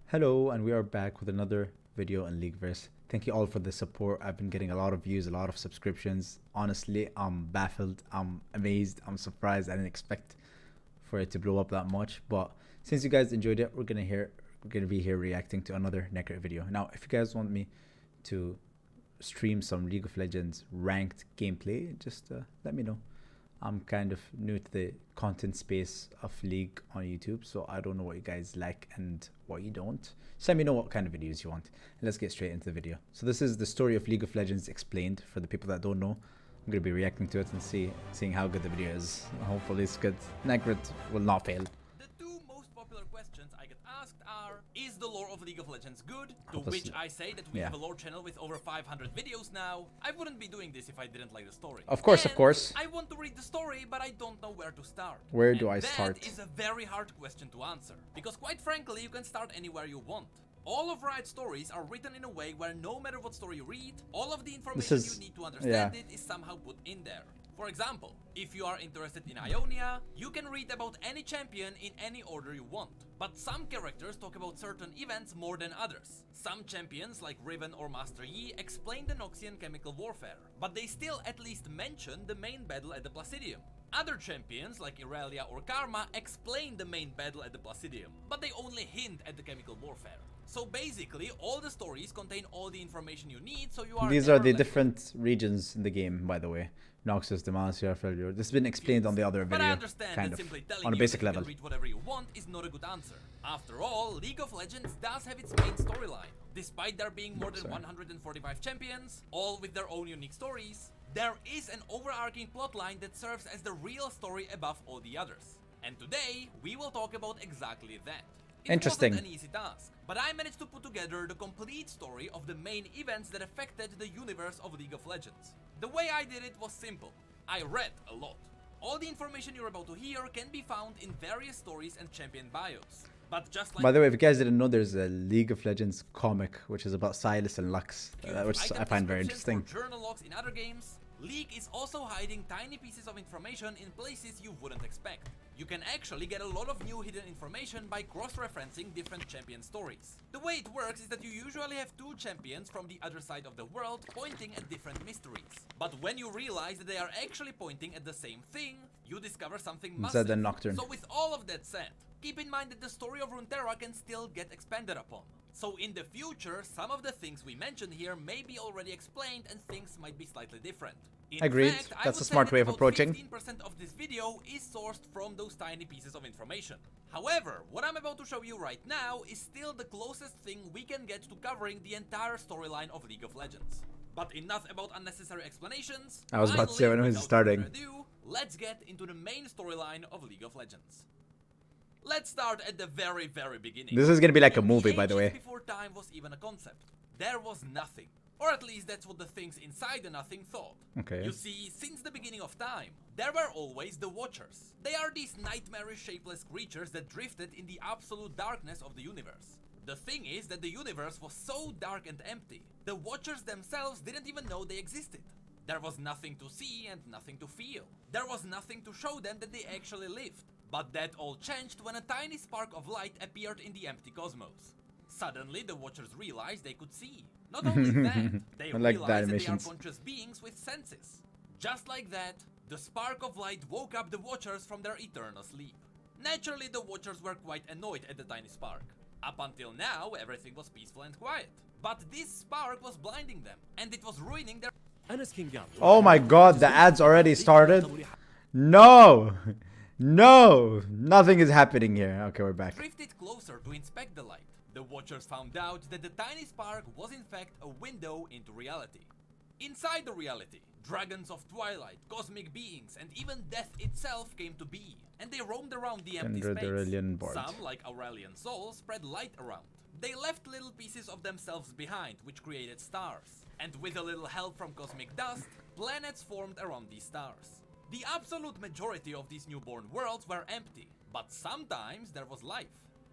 Hello, and we are back with another video on LeagueVerse. Thank you all for the support. I've been getting a lot of views, a lot of subscriptions. Honestly, I'm baffled, I'm amazed, I'm surprised. I didn't expect for it to blow up that much. But since you guys enjoyed it, we're gonna be here reacting to another Necrit video. Now, if you guys want me to stream some League of Legends ranked gameplay, just let me know. I'm kind of new to the content space of League on YouTube, so I don't know what you guys like and what you don't. So let me know what kind of videos you want. And let's get straight into the video. So this is the story of League of Legends explained for the people that don't know. I'm going to be reacting to it and seeing how good the video is. Hopefully it's good. Necrit will not fail. The two most popular questions I get asked are, is the lore of League of Legends good? To Hopeless. which I say that we have a lore channel with over 500 videos now. I wouldn't be doing this if I didn't like the story. Of course, and of course. I want to read the story, but I don't know where to start. Where do I start? That is a very hard question to answer. Because quite frankly, you can start anywhere you want. All of Riot's stories are written in a way where no matter what story you read, all of the information you need to understand it is somehow put in there. For example, if you are interested in Ionia, you can read about any champion in any order you want. But some characters talk about certain events more than others. Some champions like Riven or Master Yi explain the Noxian chemical warfare, but they still at least mention the main battle at the Placidium. Other champions like Irelia or Karma explain the main battle at the Placidium, but they only hint at the chemical warfare. So basically, all the stories contain all the information you need, so you are. These are the different regions in the game, by the way. Noxus, Demacia, Failure. This has been explained on the other video, but I understand kind that of, simply telling on a you basic that level. You can read whatever you want is not a good answer. After all, League of Legends does have its main storyline. Despite there being more than 145 champions, all with their own unique stories, there is an overarching plotline that serves as the real story above all the others. And today, we will talk about exactly that. It wasn't an easy task, but I managed to put together the complete story of the main events that affected the universe of League of Legends. The way I did it was simple. I read a lot. All the information you're about to hear can be found in various stories and champion bios. But just like, by the way, if you guys didn't know, there's a League of Legends comic which is about Silas and Lux, which I find very interesting. Journal logs in other games, League is also hiding tiny pieces of information in places you wouldn't expect. You can actually get a lot of new hidden information by cross-referencing different champion stories. The way it works is that you usually have two champions from the other side of the world pointing at different mysteries. But when you realize that they are actually pointing at the same thing, you discover something massive. Nocturne. So with all of that said, keep in mind that the story of Runeterra can still get expanded upon. So in the future, some of the things we mentioned here may be already explained and things might be slightly different. Agreed. That's a smart way of approaching. 15% of this video is sourced from those tiny pieces of information. However, what I'm about to show you right now is still the closest thing we can get to covering the entire storyline of League of Legends. But enough about unnecessary explanations. I was about to say when it was starting. Let's get into the main storyline of League of Legends. Let's start at the very beginning. This is gonna be like a movie, by the way. Before time was even a concept, there was nothing. Or at least that's what the things inside the nothing thought. Okay. You see, since the beginning of time, there were always the Watchers. They are these nightmarish shapeless creatures that drifted in the absolute darkness of the universe. The thing is that the universe was so dark and empty, the Watchers themselves didn't even know they existed. There was nothing to see and nothing to feel. There was nothing to show them that they actually lived. But that all changed when a tiny spark of light appeared in the empty cosmos. Suddenly, the Watchers realized they could see. Not only that, they realized that they are conscious beings with senses. Just like that, the spark of light woke up the Watchers from their eternal sleep. Naturally, the Watchers were quite annoyed at the tiny spark. Up until now, everything was peaceful and quiet. But this spark was blinding them, and it was ruining their... Oh my god, the ads already started? No! No! Nothing is happening here. Okay, we're back. Drifted closer to inspect the light. The Watchers found out that the tiny spark was in fact a window into reality. Inside the reality, dragons of twilight, cosmic beings, and even death itself came to be, and they roamed around the empty space. Some, like Aurelian souls, spread light around. They left little pieces of themselves behind, which created stars. And with a little help from cosmic dust, planets formed around these stars. The absolute majority of these newborn worlds were empty, but sometimes there was life.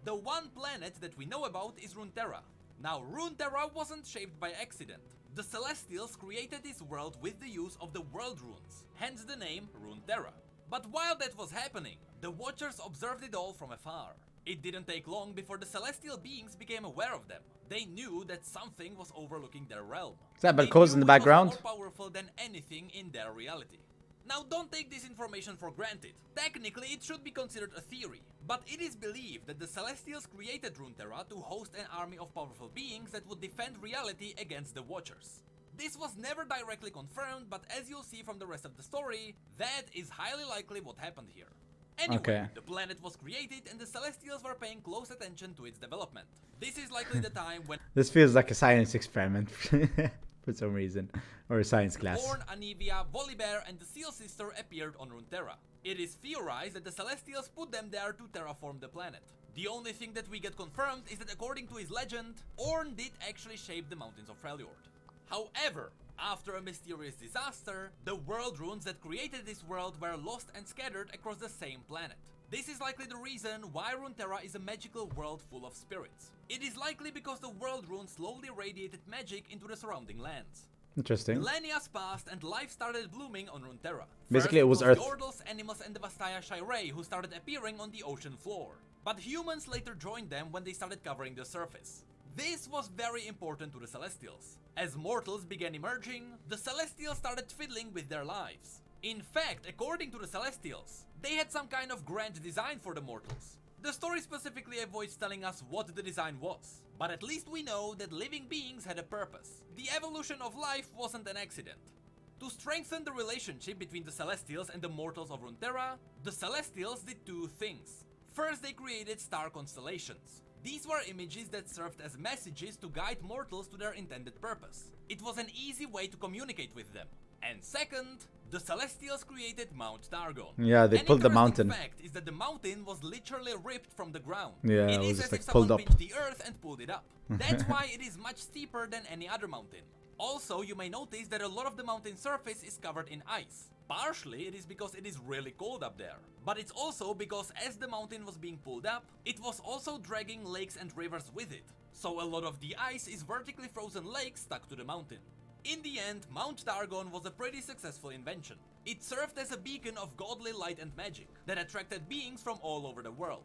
The one planet that we know about is Runeterra. Now, Runeterra wasn't shaped by accident. The Celestials created this world with the use of the world runes, hence the name Runeterra. But while that was happening, the Watchers observed it all from afar. It didn't take long before the celestial beings became aware of them. They knew that something was overlooking their realm. Is that They Belcoz in knew the it was background? more powerful than anything in their reality. Now, don't take this information for granted. Technically, it should be considered a theory, but it is believed that the Celestials created Runeterra to host an army of powerful beings that would defend reality against the Watchers. This was never directly confirmed, but as you'll see from the rest of the story, that is highly likely what happened here. Anyway, Okay. the planet was created and the Celestials were paying close attention to its development. This is likely the time when This feels like a science experiment for some reason, or a science class. Ornn, Anivia, Volibear, and the Seal Sister appeared on Runeterra. It is theorized that the Celestials put them there to terraform the planet. The only thing that we get confirmed is that according to his legend, Ornn did actually shape the mountains of Freljord. However, after a mysterious disaster, the world runes that created this world were lost and scattered across the same planet. This is likely the reason why Runeterra is a magical world full of spirits. It is likely because the world runes slowly radiated magic into the surrounding lands. Interesting. Millennia passed and life started blooming on Runeterra. Basically, First, it was the Earth. Yordles, Animals, and the Vastaya Shirei who started appearing on the ocean floor. But humans later joined them when they started covering the surface. This was very important to the Celestials. As mortals began emerging, the Celestials started fiddling with their lives. In fact, according to the Celestials, they had some kind of grand design for the mortals. The story specifically avoids telling us what the design was, but at least we know that living beings had a purpose. The evolution of life wasn't an accident. To strengthen the relationship between the Celestials and the mortals of Runeterra, the Celestials did two things. First, they created star constellations. These were images that served as messages to guide mortals to their intended purpose. It was an easy way to communicate with them. And second, the Celestials created Mount Targon. Yeah, they An pulled the interesting mountain. fact is that the mountain was literally ripped from the ground. Yeah, It it was is just as like if pulled someone up. pinched the earth and pulled it up. That's why it is much steeper than any other mountain. Also, you may notice that a lot of the mountain surface is covered in ice. Partially, it is because it is really cold up there. But it's also because as the mountain was being pulled up, it was also dragging lakes and rivers with it. So a lot of the ice is vertically frozen lakes stuck to the mountain. In the end, Mount Targon was a pretty successful invention. It served as a beacon of godly light and magic that attracted beings from all over the world.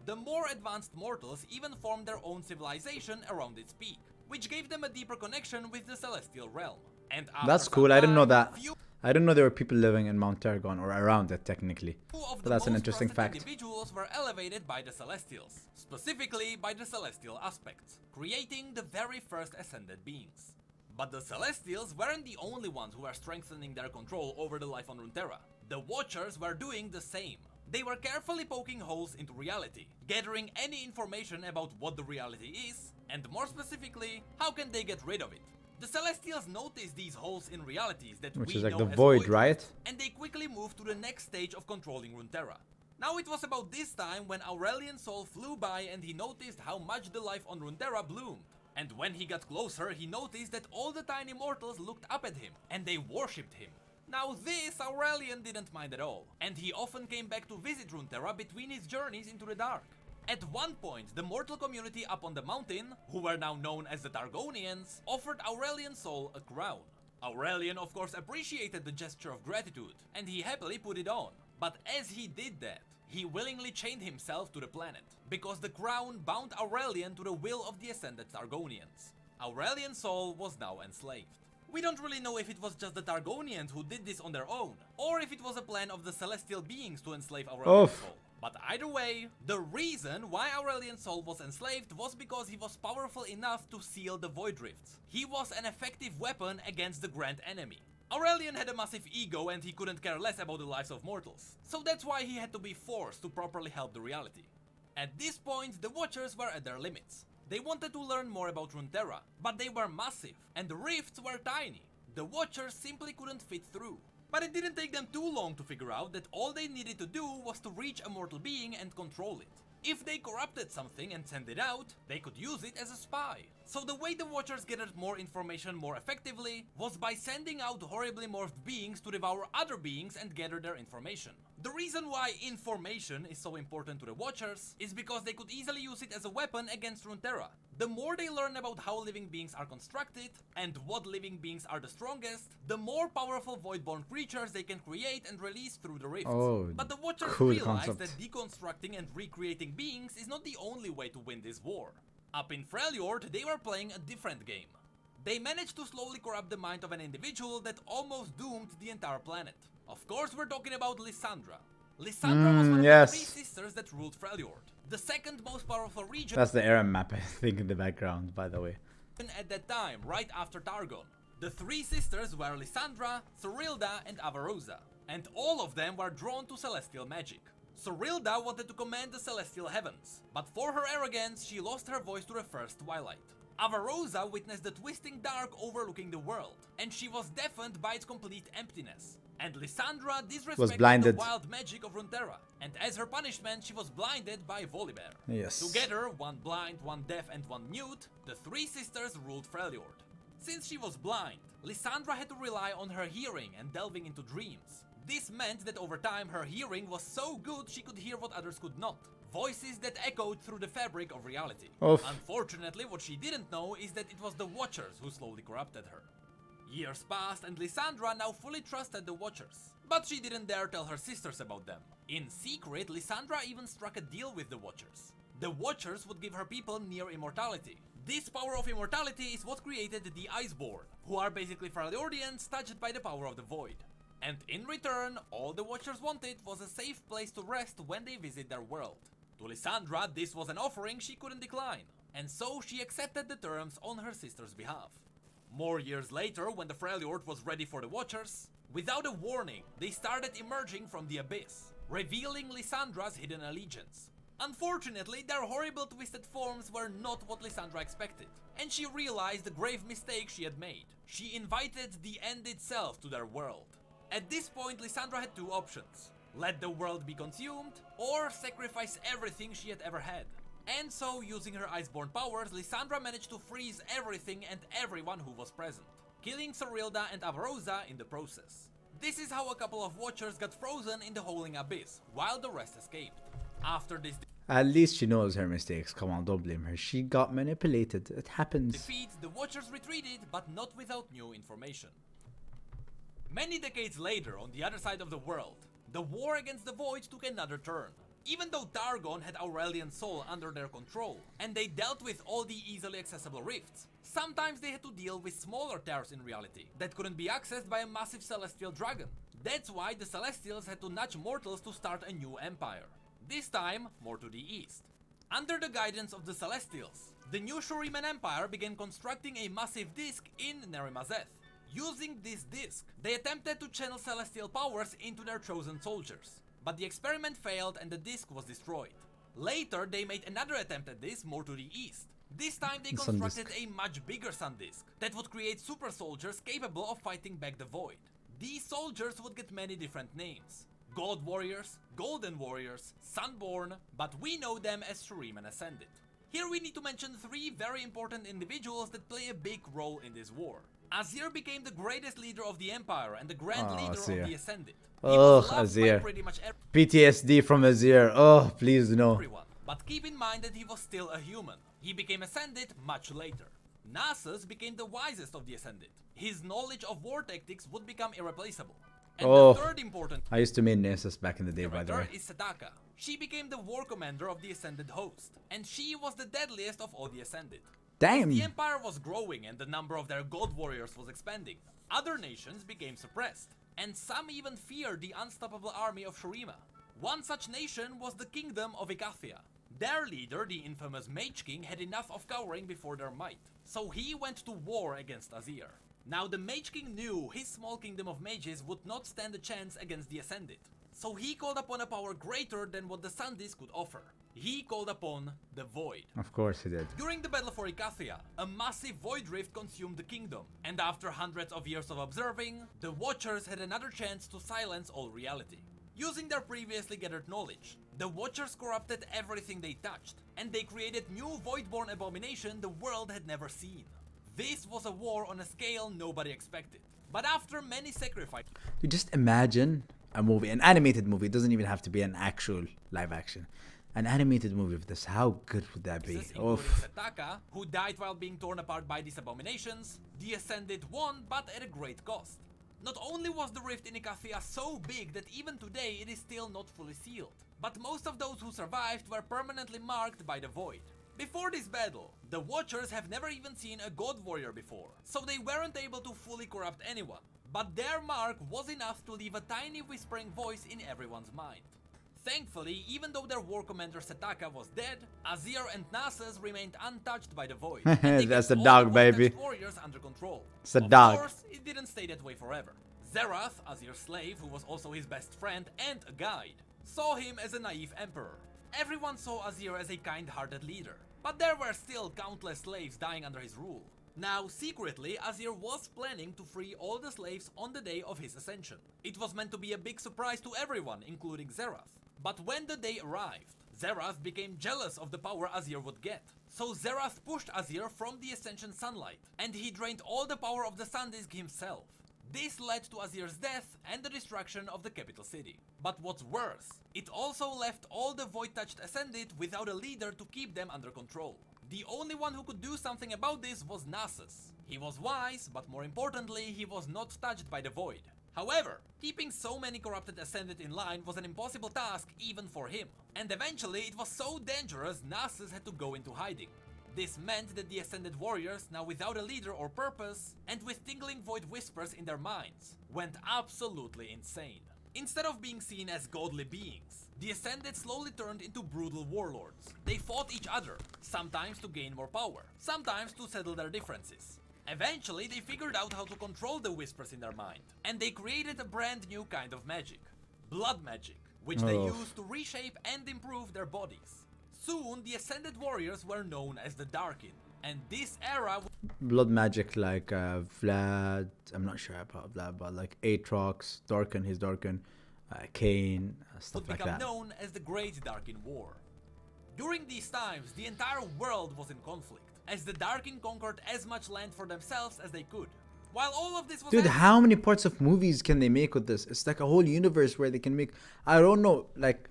The more advanced mortals even formed their own civilization around its peak, which gave them a deeper connection with the celestial realm. And after That's some cool. I didn't know time, that. few I didn't know there were people living in Mount Targon or around it technically. of But the that's an most interesting trusted fact. individuals were elevated by the Celestials, specifically by the Celestial aspects, creating the very first ascended beings. But the Celestials weren't the only ones who were strengthening their control over the life on Runeterra. The Watchers were doing the same. They were carefully poking holes into reality, gathering any information about what the reality is, and more specifically, how can they get rid of it. The Celestials noticed these holes in realities that Which we is like know the as void, right? and they quickly moved to the next stage of controlling Runeterra. Now it was about this time when Aurelian Sol flew by and he noticed how much the life on Runeterra bloomed. And when he got closer, he noticed that all the tiny mortals looked up at him, and they worshipped him. Now this Aurelian didn't mind at all, and he often came back to visit Runeterra between his journeys into the dark. At one point, the mortal community up on the mountain, who were now known as the Targonians, offered Aurelian Sol a crown. Aurelian of course appreciated the gesture of gratitude, and he happily put it on. But as he did that, he willingly chained himself to the planet, because the crown bound Aurelian to the will of the ascended Targonians. Aurelian Sol was now enslaved. We don't really know if it was just the Targonians who did this on their own, or if it was a plan of the celestial beings to enslave Aurelian Oof. Sol. But either way, the reason why Aurelian Sol was enslaved was because he was powerful enough to seal the Void Rifts. He was an effective weapon against the Grand Enemy. Aurelian had a massive ego and he couldn't care less about the lives of mortals, so that's why he had to be forced to properly help the reality. At this point, the Watchers were at their limits. They wanted to learn more about Runeterra, but they were massive, and the rifts were tiny. The Watchers simply couldn't fit through. But it didn't take them too long to figure out that all they needed to do was to reach a mortal being and control it. If they corrupted something and sent it out, they could use it as a spy. So the way the Watchers gathered more information more effectively was by sending out horribly morphed beings to devour other beings and gather their information. The reason why information is so important to the Watchers is because they could easily use it as a weapon against Runeterra. The more they learn about how living beings are constructed and what living beings are the strongest, the more powerful voidborn creatures they can create and release through the rifts. Oh, but the Watchers cool realize concept. that deconstructing and recreating beings is not the only way to win this war. Up in Freljord, they were playing a different game. They managed to slowly corrupt the mind of an individual that almost doomed the entire planet. Of course, we're talking about Lysandra. Lysandra was one of the 3 sisters that ruled Freljord, the second most powerful region. That's the era map, I think, in the background, by the way. At that time, right after Targon. The 3 sisters were Lysandra, Sorilda, and Avarosa, and all of them were drawn to celestial magic. Sorilda wanted to command the celestial heavens, but for her arrogance, she lost her voice to the first twilight. Avarosa witnessed the twisting dark overlooking the world, and she was deafened by its complete emptiness. And Lysandra disrespected the wild magic of Runeterra, and as her punishment, she was blinded by Volibear. Yes. Together, one blind, one deaf, and one mute, the 3 sisters ruled Freljord. Since she was blind, Lysandra had to rely on her hearing and delving into dreams. This meant that over time her hearing was so good she could hear what others could not. Voices that echoed through the fabric of reality. Unfortunately, what she didn't know is that it was the Watchers who slowly corrupted her. Years passed and Lysandra now fully trusted the Watchers. But she didn't dare tell her sisters about them. In secret, Lysandra even struck a deal with the Watchers. The Watchers would give her people near immortality. This power of immortality is what created the Iceborn, who are basically Freljordians touched by the power of the Void. And in return, all the Watchers wanted was a safe place to rest when they visit their world. To Lysandra, this was an offering she couldn't decline, and so she accepted the terms on her sister's behalf. More years later, when the Freljord was ready for the Watchers, without a warning, they started emerging from the abyss, revealing Lysandra's hidden allegiance. Unfortunately, their horrible twisted forms were not what Lysandra expected, and she realized the grave mistake she had made. She invited the end itself to their world. At this point, Lysandra had 2 options. Let the world be consumed, or sacrifice everything she had ever had. And so, using her Iceborn powers, Lysandra managed to freeze everything and everyone who was present, killing Sorilda and Avarosa in the process. This is how a couple of Watchers got frozen in the Howling Abyss, while the rest escaped. After this At least she knows her mistakes. Come on, don't blame her. She got manipulated. It happens. defeat, the Watchers retreated, but not without new information. Many decades later, on the other side of the world, the war against the Void took another turn. Even though Targon had Aurelian Soul under their control, and they dealt with all the easily accessible rifts, sometimes they had to deal with smaller tears in reality that couldn't be accessed by a massive celestial dragon. That's why the Celestials had to nudge mortals to start a new empire. This time, more to the east. Under the guidance of the Celestials, the new Shuriman Empire began constructing a massive disk in Nerimazeth. Using this disk, they attempted to channel celestial powers into their chosen soldiers. But the experiment failed and the disk was destroyed. Later, they made another attempt at this more to the east. This time they constructed a much bigger sun disk that would create super soldiers capable of fighting back the Void. These soldiers would get many different names. God Warriors, Golden Warriors, Sunborn, but we know them as Shuriman Ascended. Here we need to mention 3 very important individuals that play a big role in this war. Azir became the greatest leader of the Empire and the Grand Leader of the Ascended. Azir. PTSD from Azir. Oh, please no. Everyone. But keep in mind that he was still a human. He became Ascended much later. Nasus became the wisest of the Ascended. His knowledge of war tactics would become irreplaceable. And the third important I used to main Nasus back in the day, by the way. is Sadaka. She became the war commander of the Ascended host, and she was the deadliest of all the Ascended. Damn. The Empire was growing and the number of their God Warriors was expanding. Other nations became suppressed, and some even feared the unstoppable army of Shurima. One such nation was the Kingdom of Icathia. Their leader, the infamous Mage King, had enough of cowering before their might, so he went to war against Azir. Now the Mage King knew his small kingdom of mages would not stand a chance against the Ascended, so he called upon a power greater than what the Sun Disk could offer. He called upon the Void. Of course he did. During the battle for Icathia, a massive void rift consumed the kingdom, and after hundreds of years of observing, the Watchers had another chance to silence all reality. Using their previously gathered knowledge, the Watchers corrupted everything they touched, and they created new voidborn abomination the world had never seen. This was a war on a scale nobody expected. But after many sacrifices... You just imagine a movie, an animated movie, it doesn't even have to be an actual live action. an animated movie of this. How good would that be? Including Oof. Setaka, who died while being torn apart by these abominations, the Ascended won, but at a great cost. Not only was the rift in Icathia so big that even today it is still not fully sealed, but most of those who survived were permanently marked by the Void. Before this battle, the Watchers have never even seen a God Warrior before, so they weren't able to fully corrupt anyone, but their mark was enough to leave a tiny whispering voice in everyone's mind. Thankfully, even though their war commander Setaka was dead, Azir and Nasus remained untouched by the Void. And they That's kept the all dog, the baby. Void-touched warriors under control. It's a Of dog. course, it didn't stay that way forever. Zerath, Azir's slave, who was also his best friend and a guide, saw him as a naive emperor. Everyone saw Azir as a kind-hearted leader, but there were still countless slaves dying under his rule. Now, secretly, Azir was planning to free all the slaves on the day of his ascension. It was meant to be a big surprise to everyone, including Zerath. But when the day arrived, Zerath became jealous of the power Azir would get. So Zerath pushed Azir from the Ascension sunlight, and he drained all the power of the Sun Disk himself. This led to Azir's death and the destruction of the capital city. But what's worse, it also left all the Void-touched Ascended without a leader to keep them under control. The only one who could do something about this was Nasus. He was wise, but more importantly, he was not touched by the Void. However, keeping so many corrupted Ascended in line was an impossible task even for him. And eventually it was so dangerous Nasus had to go into hiding. This meant that the Ascended warriors, now without a leader or purpose, and with tingling void whispers in their minds, went absolutely insane. Instead of being seen as godly beings, the Ascended slowly turned into brutal warlords. They fought each other, sometimes to gain more power, sometimes to settle their differences. Eventually, they figured out how to control the whispers in their mind, and they created a brand new kind of magic, blood magic, which they used to reshape and improve their bodies. Soon, the Ascended warriors were known as the Darkin, and this era Blood magic like Vlad. I'm not sure about Vlad, but like Aatrox, Darkin, his Darkin, Kayn, stuff would like become that. known as the Great Darkin War. During these times, the entire world was in conflict, as the Darkin conquered as much land for themselves as they could. While all of this was Dude, how many parts of movies can they make with this? It's like a whole universe where they can make. I don't know, like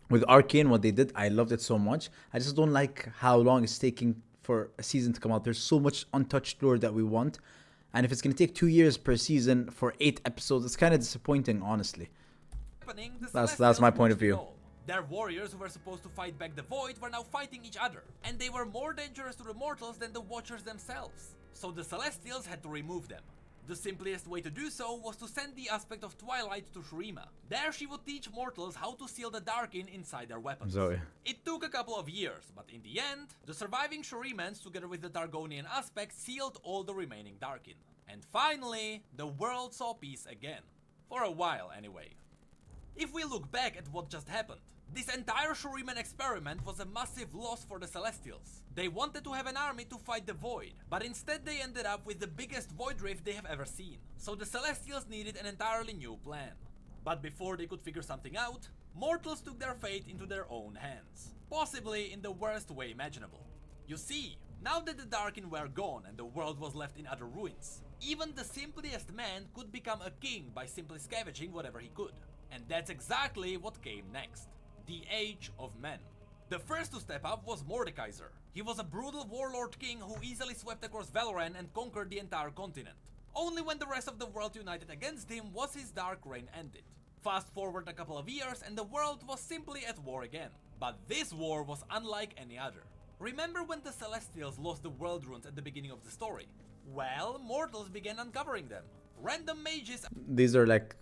with Arcane, what they did, I loved it so much. I just don't like how long it's taking for a season to come out. There's so much untouched lore that we want, and if it's gonna take 2 years per season for 8 episodes, it's kind of disappointing, honestly. happening, the That's my Celestials point of reached the view. goal. Their warriors who were supposed to fight back the Void were now fighting each other, and they were more dangerous to the mortals than the Watchers themselves. So the Celestials had to remove them. The simplest way to do so was to send the aspect of Twilight to Shurima. There she would teach mortals how to seal the Darkin inside their weapons. Zoe. It took a couple of years, but in the end, the surviving Shurimans together with the Targonian aspect sealed all the remaining Darkin. And finally, the world saw peace again. For a while anyway. If we look back at what just happened, this entire Shuriman experiment was a massive loss for the Celestials. They wanted to have an army to fight the Void, but instead they ended up with the biggest Void Rift they have ever seen. So the Celestials needed an entirely new plan. But before they could figure something out, mortals took their fate into their own hands. Possibly in the worst way imaginable. You see, now that the Darkin were gone and the world was left in utter ruins, even the simplest man could become a king by simply scavenging whatever he could. And that's exactly what came next. The Age of Men. The first to step up was Mordekaiser. He was a brutal warlord king who easily swept across Valoran and conquered the entire continent. Only when the rest of the world united against him was his dark reign ended. Fast forward a couple of years and the world was simply at war again. But this war was unlike any other. Remember when the Celestials lost the world runes at the beginning of the story? Well, mortals began uncovering them. Random mages These are like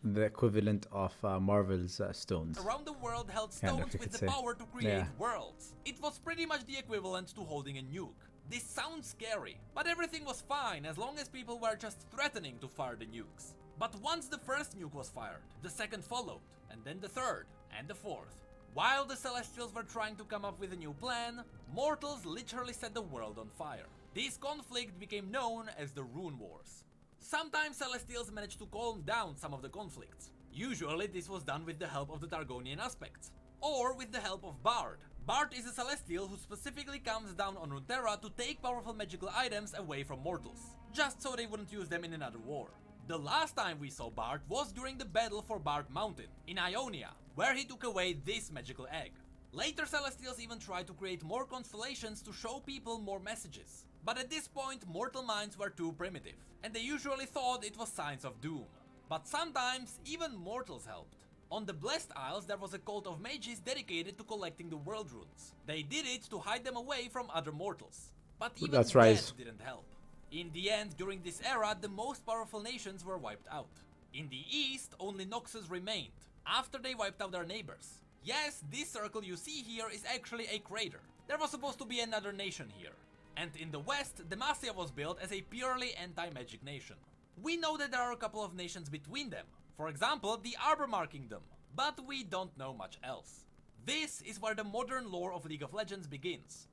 the equivalent of Marvel's stones. around the world held Kind of, stones you with could the say. power to create Yeah. worlds. It was pretty much the equivalent to holding a nuke. This sounds scary, but everything was fine as long as people were just threatening to fire the nukes. But once the first nuke was fired, the second followed, and then the third, and the fourth. While the Celestials were trying to come up with a new plan, mortals literally set the world on fire. This conflict became known as the Rune Wars. Sometimes Celestials managed to calm down some of the conflicts. Usually this was done with the help of the Targonian aspects, or with the help of Bard. Bard is a Celestial who specifically comes down on Runeterra to take powerful magical items away from mortals, just so they wouldn't use them in another war. The last time we saw Bart was during the battle for Bart Mountain in Ionia, where he took away this magical egg. Later Celestials even tried to create more constellations to show people more messages. But at this point, mortal minds were too primitive, and they usually thought it was signs of doom. But sometimes even mortals helped. On the Blessed Isles there was a cult of mages dedicated to collecting the world runes. They did it to hide them away from other mortals. But even that didn't help. In the end, during this era, the most powerful nations were wiped out. In the east, only Noxus remained, after they wiped out their neighbors. Yes, this circle you see here is actually a crater. There was supposed to be another nation here. And in the west, Demacia was built as a purely anti-magic nation. We know that there are a couple of nations between them. For example, the Arbormar Kingdom. But we don't know much else. This is where the modern lore of League of Legends begins.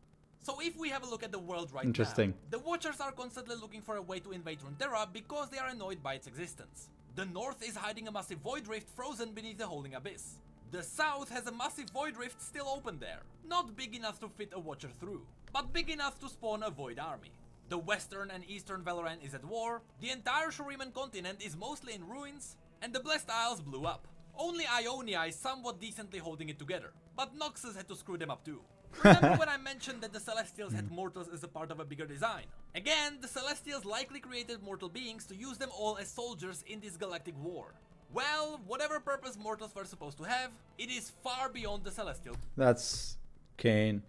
So if we have a look at the world right now, the Watchers are constantly looking for a way to invade Runeterra because they are annoyed by its existence. The north is hiding a massive void rift frozen beneath the holding abyss. The south has a massive void rift still open there, not big enough to fit a Watcher through, but big enough to spawn a void army. The western and eastern Valorant is at war, the entire Shuriman continent is mostly in ruins, and the Blessed Isles blew up. Only Ionia is somewhat decently holding it together, but Noxus had to screw them up too. Remember when I mentioned that the Celestials had mortals as a part of a bigger design? Again, the Celestials likely created mortal beings to use them all as soldiers in this galactic war. Well, whatever purpose mortals were supposed to have, it is far beyond the Celestial. That's Kayn,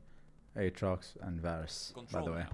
Aatrox, and Varus, by the way.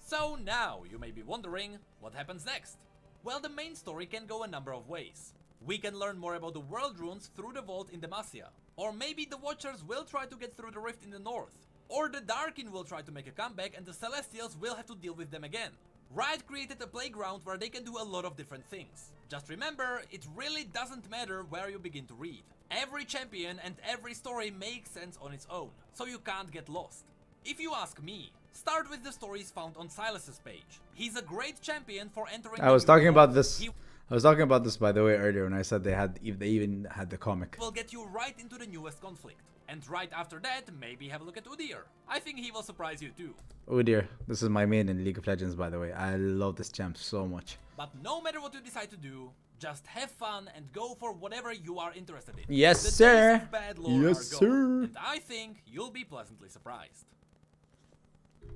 So now, you may be wondering, what happens next? Well, the main story can go a number of ways. We can learn more about the world runes through the vault in Demacia. Or maybe the Watchers will try to get through the rift in the north. Or the Darkin will try to make a comeback and the Celestials will have to deal with them again. Riot created a playground where they can do a lot of different things. Just remember, it really doesn't matter where you begin to read. Every champion and every story makes sense on its own, so you can't get lost. If you ask me, start with the stories found on Silas's page. He's a great champion for entering. I was talking about this by the way earlier when I said they even had the comic. Will get you right into the newest conflict. And right after that, maybe have a look at Udyr. I think he will surprise you too. Udyr, this is my main in League of Legends, by the way. I love this champ so much. But no matter what you decide to do, just have fun and go for whatever you are interested in. Yes, the sir. days of bad lore yes, are sir. gone, and I think you'll be pleasantly surprised.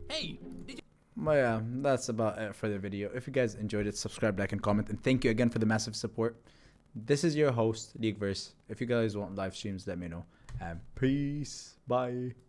Hey, did you... Well, yeah, that's about it for the video. If you guys enjoyed it, subscribe, like, and comment. And thank you again for the massive support. This is your host, LeagueVerse. If you guys want live streams, let me know. And peace. Bye.